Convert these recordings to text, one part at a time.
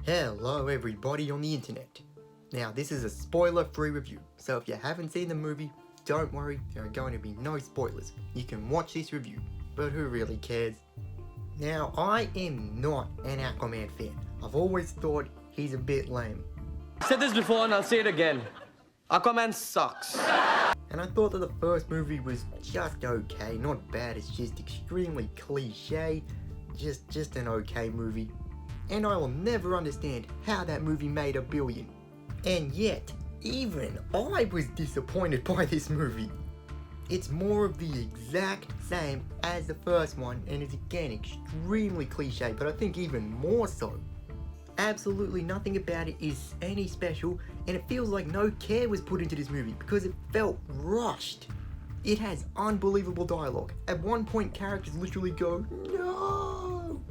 Hello everybody on the internet. Now this is a spoiler-free review, so if you haven't seen the movie, don't worry, there are going to be no spoilers. You can watch this review, but who really cares? Now I am not an Aquaman fan. I've always thought he's a bit lame. I said this before and I'll say it again. Aquaman sucks. And I thought that the first movie was just okay, not bad, it's just extremely cliche, just an okay movie. And I will never understand how that movie made $1 billion. And yet, even I was disappointed by this movie. It's more of the exact same as the first one, and it's again extremely cliche, but I think even more so. Absolutely nothing about it is any special, and it feels like no care was put into this movie because it felt rushed. It has unbelievable dialogue. At one point, characters literally go, "No!"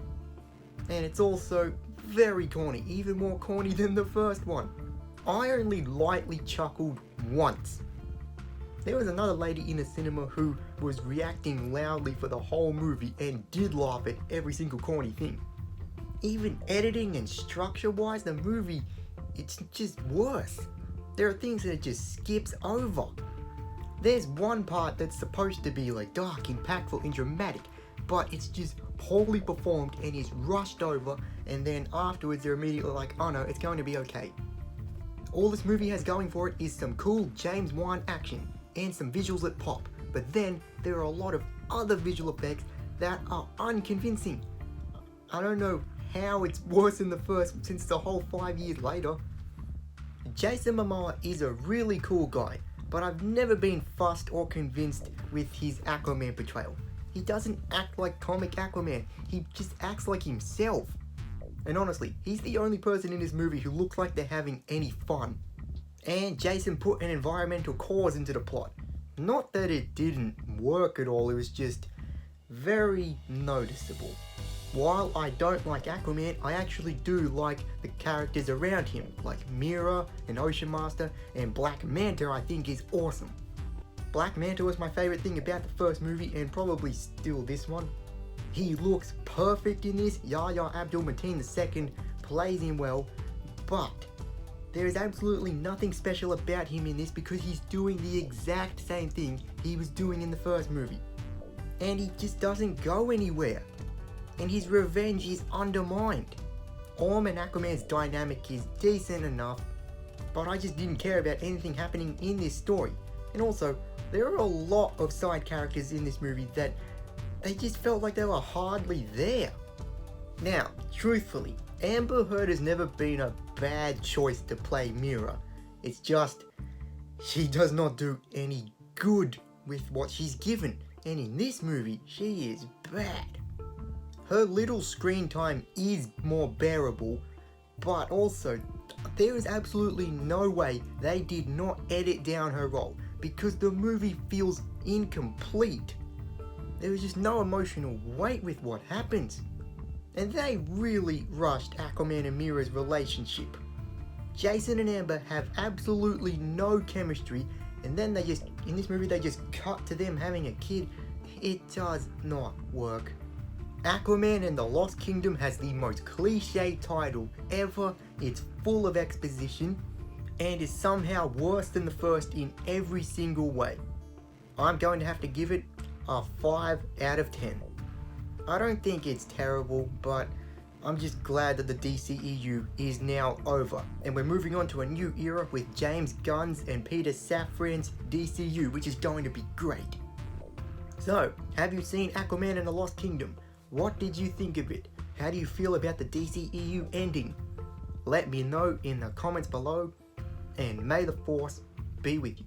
And it's also very corny, even more corny than the first one. I only lightly chuckled once. There was another lady in the cinema who was reacting loudly for the whole movie and did laugh at every single corny thing. Even editing and structure-wise, the movie, it's just worse. There are things that it just skips over. There's one part that's supposed to be like dark, impactful, and dramatic, but it's just poorly performed and is rushed over, and then afterwards they're immediately like, oh no, it's going to be okay. All this movie has going for it is some cool James Wan action and some visuals that pop, but then there are a lot of other visual effects that are unconvincing. I don't know how it's worse than the first since the whole 5 years later. Jason Momoa is a really cool guy, but I've never been fussed or convinced with his Aquaman portrayal. He doesn't act like comic Aquaman, he just acts like himself. And honestly, he's the only person in this movie who looks like they're having any fun. And Jason put an environmental cause into the plot. Not that it didn't work at all, it was just very noticeable. While I don't like Aquaman, I actually do like the characters around him, like Mira and Ocean Master, and Black Manta I think is awesome. Black Manta was my favourite thing about the first movie and probably still this one. He looks perfect in this. Yahya Abdul-Mateen II plays him well, but there is absolutely nothing special about him in this because he's doing the exact same thing he was doing in the first movie. And he just doesn't go anywhere. And his revenge is undermined. Orm and Aquaman's dynamic is decent enough, but I just didn't care about anything happening in this story. And also, there are a lot of side characters in this movie that they just felt like they were hardly there. Now, truthfully, Amber Heard has never been a bad choice to play Mira. It's just, she does not do any good with what she's given. And in this movie, she is bad. Her little screen time is more bearable, but also, there is absolutely no way they did not edit down her role because the movie feels incomplete. There is just no emotional weight with what happens. And they really rushed Aquaman and Mira's relationship. Jason and Amber have absolutely no chemistry, and then in this movie they just cut to them having a kid. It does not work. Aquaman and the Lost Kingdom has the most cliche title ever. It's full of exposition and is somehow worse than the first in every single way. I'm going to have to give it a 5 out of 10. I don't think it's terrible, but I'm just glad that the DCEU is now over and we're moving on to a new era with James Gunn's and Peter Safran's DCU, which is going to be great. So, have you seen Aquaman and the Lost Kingdom? What did you think of it? How do you feel about the DCEU ending? Let me know in the comments below, and may the Force be with you.